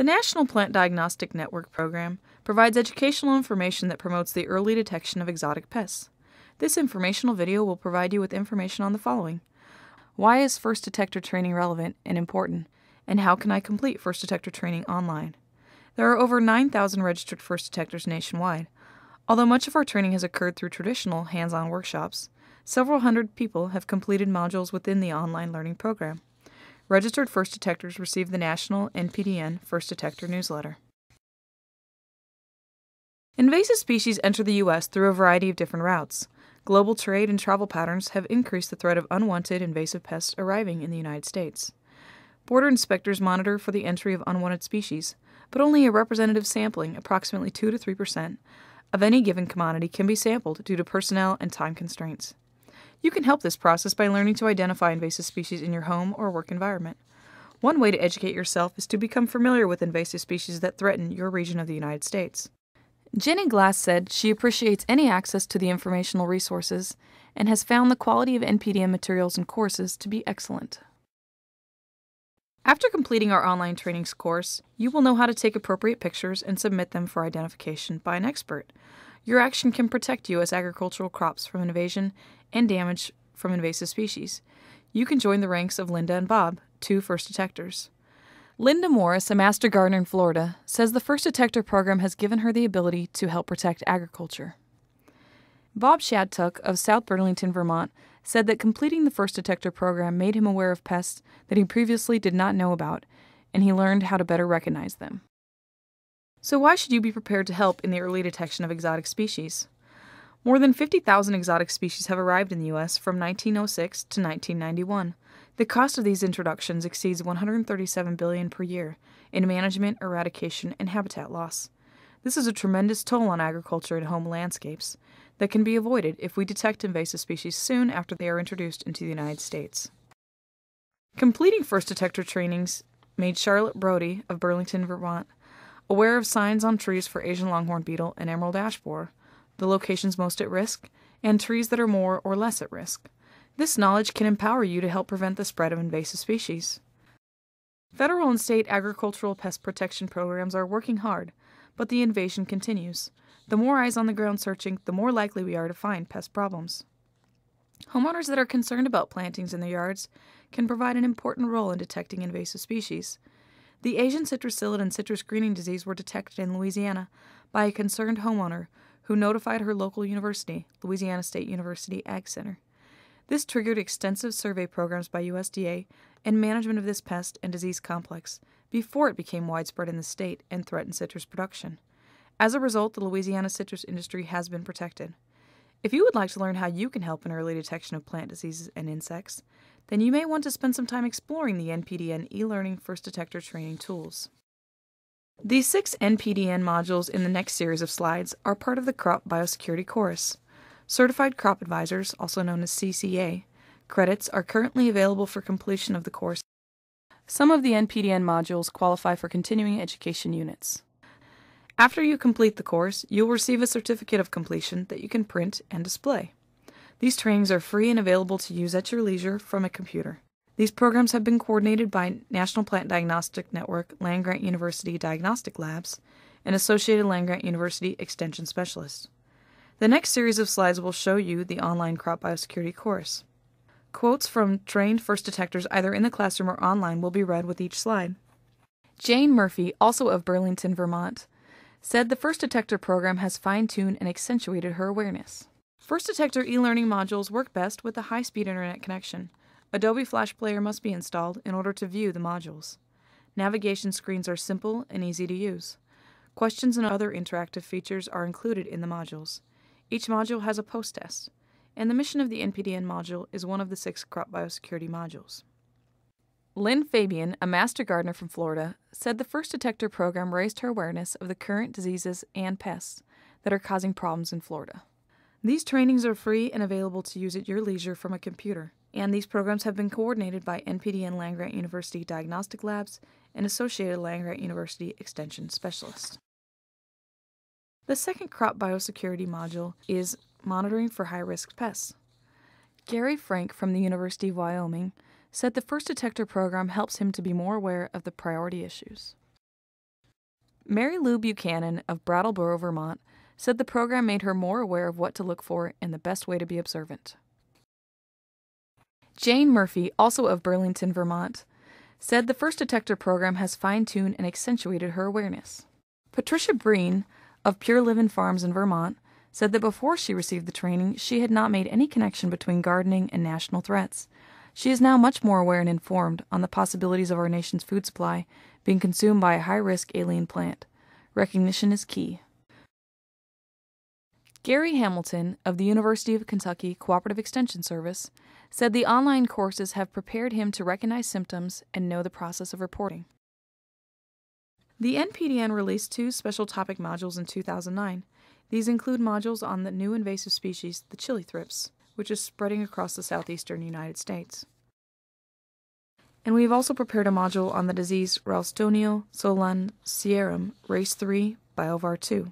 The National Plant Diagnostic Network program provides educational information that promotes the early detection of exotic pests. This informational video will provide you with information on the following. Why is first detector training relevant and important, and how can I complete first detector training online? There are over 9,000 registered first detectors nationwide. Although much of our training has occurred through traditional hands-on workshops, several hundred people have completed modules within the online learning program. Registered first detectors receive the National NPDN First Detector newsletter. Invasive species enter the U.S. through a variety of different routes. Global trade and travel patterns have increased the threat of unwanted invasive pests arriving in the United States. Border inspectors monitor for the entry of unwanted species, but only a representative sampling, approximately 2 to 3%, of any given commodity can be sampled due to personnel and time constraints. You can help this process by learning to identify invasive species in your home or work environment. One way to educate yourself is to become familiar with invasive species that threaten your region of the United States. Jenny Glass said she appreciates any access to the informational resources and has found the quality of NPDN materials and courses to be excellent. After completing our online trainings course, you will know how to take appropriate pictures and submit them for identification by an expert. Your action can protect you as agricultural crops from invasion and damage from invasive species. You can join the ranks of Linda and Bob, 2 first detectors. Linda Morris, a master gardener in Florida, says the First Detector program has given her the ability to help protect agriculture. Bob Shadtuck of South Burlington, Vermont, said that completing the First Detector program made him aware of pests that he previously did not know about, and he learned how to better recognize them. So why should you be prepared to help in the early detection of exotic species? More than 50,000 exotic species have arrived in the U.S. from 1906 to 1991. The cost of these introductions exceeds $137 billion per year in management, eradication, and habitat loss. This is a tremendous toll on agriculture and home landscapes that can be avoided if we detect invasive species soon after they are introduced into the United States. Completing first detector trainings made Charlotte Brody of Burlington, Vermont, aware of signs on trees for Asian longhorn beetle and emerald ash borer, the locations most at risk, and trees that are more or less at risk. This knowledge can empower you to help prevent the spread of invasive species. Federal and state agricultural pest protection programs are working hard, but the invasion continues. The more eyes on the ground searching, the more likely we are to find pest problems. Homeowners that are concerned about plantings in their yards can provide an important role in detecting invasive species. The Asian citrus psyllid and citrus greening disease were detected in Louisiana by a concerned homeowner who notified her local university, Louisiana State University Ag Center. This triggered extensive survey programs by USDA and management of this pest and disease complex before it became widespread in the state and threatened citrus production. As a result, the Louisiana citrus industry has been protected. If you would like to learn how you can help in early detection of plant diseases and insects, then you may want to spend some time exploring the NPDN e-learning first detector training tools. These 6 NPDN modules in the next series of slides are part of the Crop Biosecurity course. Certified Crop Advisors, also known as CCA, credits are currently available for completion of the course. Some of the NPDN modules qualify for continuing education units. After you complete the course, you will receive a certificate of completion that you can print and display. These trainings are free and available to use at your leisure from a computer. These programs have been coordinated by National Plant Diagnostic Network Land-Grant University Diagnostic Labs and Associated Land-Grant University Extension Specialists. The next series of slides will show you the online crop biosecurity course. Quotes from trained first detectors either in the classroom or online will be read with each slide. Jane Murphy, also of Burlington, Vermont, said the First Detector program has fine-tuned and accentuated her awareness. First Detector e-learning modules work best with a high-speed internet connection. Adobe Flash Player must be installed in order to view the modules. Navigation screens are simple and easy to use. Questions and other interactive features are included in the modules. Each module has a post-test, and the mission of the NPDN module is one of the 6 crop biosecurity modules. Lynn Fabian, a master gardener from Florida, said the First Detector program raised her awareness of the current diseases and pests that are causing problems in Florida. These trainings are free and available to use at your leisure from a computer, and these programs have been coordinated by NPDN Land-Grant University Diagnostic Labs and Associated Land-Grant University Extension Specialists. The second crop biosecurity module is Monitoring for High-Risk Pests. Gary Frank from the University of Wyoming said the First Detector program helps him to be more aware of the priority issues. Mary Lou Buchanan of Brattleboro, Vermont, said the program made her more aware of what to look for and the best way to be observant. Jane Murphy, also of Burlington, Vermont, said the First Detector program has fine-tuned and accentuated her awareness. Patricia Breen of Pure Livin' Farms in Vermont said that before she received the training, she had not made any connection between gardening and national threats. She is now much more aware and informed on the possibilities of our nation's food supply being consumed by a high-risk alien plant. Recognition is key. Gary Hamilton of the University of Kentucky Cooperative Extension Service said the online courses have prepared him to recognize symptoms and know the process of reporting. The NPDN released 2 special topic modules in 2009. These include modules on the new invasive species, the chili thrips, which is spreading across the southeastern United States. And we've also prepared a module on the disease Ralstonio solanacearum race 3 biovar 2.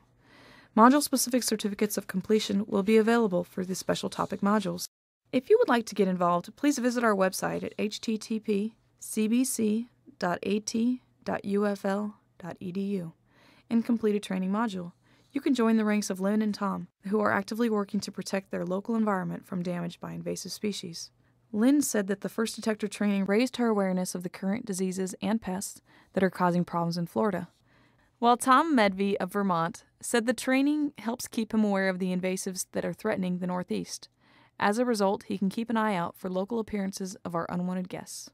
Module-specific certificates of completion will be available for the special topic modules. If you would like to get involved, please visit our website at http://cbc.at.ufl.edu and complete a training module. You can join the ranks of Lynn and Tom, who are actively working to protect their local environment from damage by invasive species. Lynn said that the First Detector training raised her awareness of the current diseases and pests that are causing problems in Florida, while Tom Medvey of Vermont said the training helps keep him aware of the invasives that are threatening the Northeast. As a result, he can keep an eye out for local appearances of our unwanted guests.